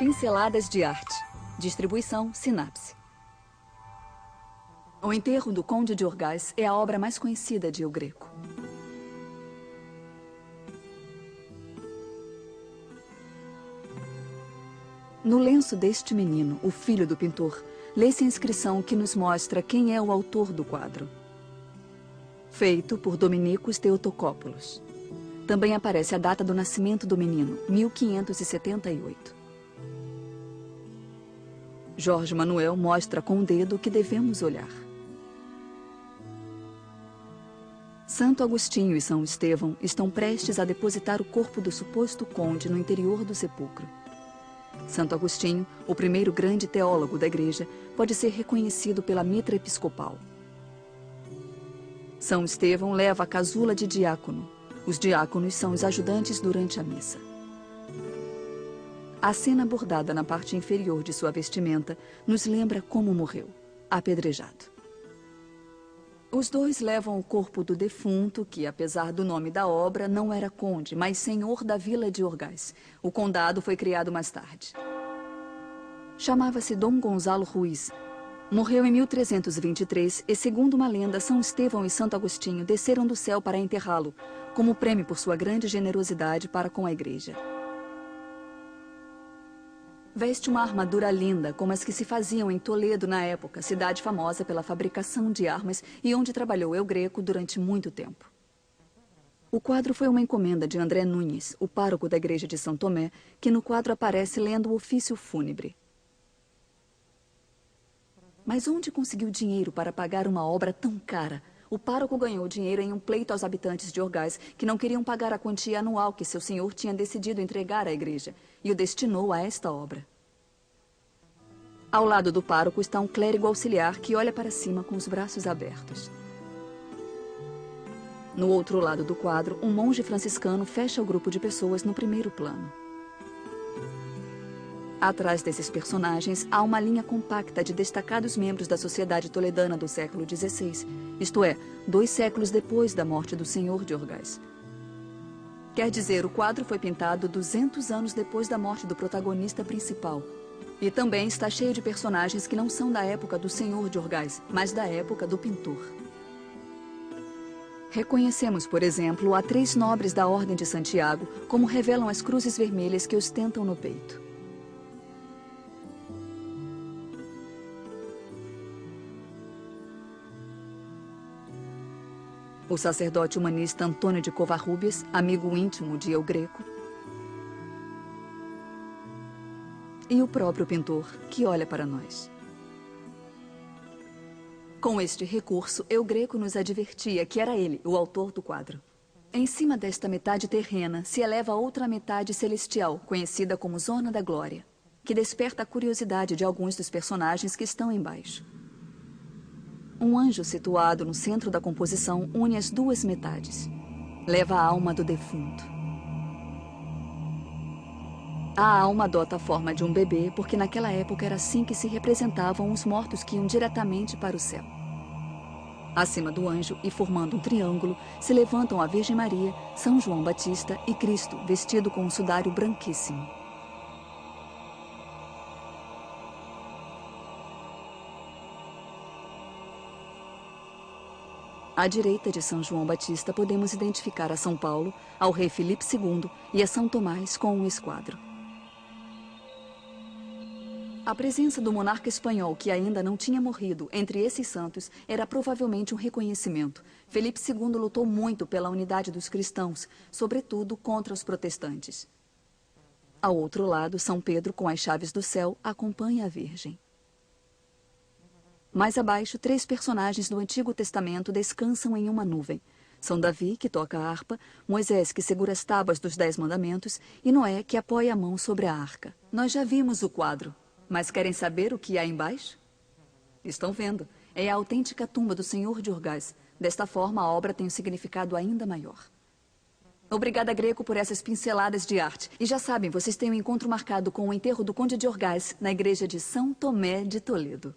Pinceladas de arte. Distribuição Sinapse. O Enterro do Conde de Orgaz é a obra mais conhecida de El Greco. No lenço deste menino, o filho do pintor, lê-se a inscrição que nos mostra quem é o autor do quadro. Feito por Dominicos Theotokopoulos. Também aparece a data do nascimento do menino, 1578. Jorge Manuel mostra com o dedo que devemos olhar. Santo Agostinho e São Estevão estão prestes a depositar o corpo do suposto conde no interior do sepulcro. Santo Agostinho, o primeiro grande teólogo da igreja, pode ser reconhecido pela mitra episcopal. São Estevão leva a casula de diácono. Os diáconos são os ajudantes durante a missa. A cena bordada na parte inferior de sua vestimenta nos lembra como morreu, apedrejado. Os dois levam o corpo do defunto, que, apesar do nome da obra, não era conde, mas senhor da vila de Orgaz. O condado foi criado mais tarde. Chamava-se Dom Gonzalo Ruiz. Morreu em 1323 e, segundo uma lenda, São Estevão e Santo Agostinho desceram do céu para enterrá-lo, como prêmio por sua grande generosidade para com a igreja. Veste uma armadura linda, como as que se faziam em Toledo na época, cidade famosa pela fabricação de armas e onde trabalhou El Greco durante muito tempo. O quadro foi uma encomenda de André Nunes, o pároco da igreja de São Tomé, que no quadro aparece lendo o ofício fúnebre. Mas onde conseguiu dinheiro para pagar uma obra tão cara? O pároco ganhou dinheiro em um pleito aos habitantes de Orgaz, que não queriam pagar a quantia anual que seu senhor tinha decidido entregar à igreja, e o destinou a esta obra. Ao lado do pároco está um clérigo auxiliar que olha para cima com os braços abertos. No outro lado do quadro, um monge franciscano fecha o grupo de pessoas no primeiro plano. Atrás desses personagens, há uma linha compacta de destacados membros da sociedade toledana do século XVI, isto é, 2 séculos depois da morte do senhor de Orgaz. Quer dizer, o quadro foi pintado 200 anos depois da morte do protagonista principal. E também está cheio de personagens que não são da época do senhor de Orgaz, mas da época do pintor. Reconhecemos, por exemplo, a 3 nobres da Ordem de Santiago, como revelam as cruzes vermelhas que ostentam no peito. O sacerdote humanista Antônio de Covarrubias, amigo íntimo de El Greco, e o próprio pintor, que olha para nós. Com este recurso, El Greco nos advertia que era ele, o autor do quadro. Em cima desta metade terrena se eleva outra metade celestial, conhecida como Zona da Glória, que desperta a curiosidade de alguns dos personagens que estão embaixo. Um anjo situado no centro da composição une as 2 metades. Leva a alma do defunto. A alma adota a forma de um bebê, porque naquela época era assim que se representavam os mortos que iam diretamente para o céu. Acima do anjo, e formando um triângulo, se levantam a Virgem Maria, São João Batista e Cristo, vestido com um sudário branquíssimo. À direita de São João Batista podemos identificar a São Paulo, ao rei Filipe II e a São Tomás com um esquadro. A presença do monarca espanhol, que ainda não tinha morrido, entre esses santos era provavelmente um reconhecimento. Filipe II lutou muito pela unidade dos cristãos, sobretudo contra os protestantes. Ao outro lado, São Pedro, com as chaves do céu, acompanha a Virgem. Mais abaixo, 3 personagens do Antigo Testamento descansam em uma nuvem. São Davi, que toca a harpa, Moisés, que segura as tábuas dos 10 mandamentos, e Noé, que apoia a mão sobre a arca. Nós já vimos o quadro, mas querem saber o que há embaixo? Estão vendo. É a autêntica tumba do senhor de Orgaz. Desta forma, a obra tem um significado ainda maior. Obrigada, Greco, por essas pinceladas de arte. E já sabem, vocês têm um encontro marcado com o enterro do Conde de Orgaz na igreja de São Tomé de Toledo.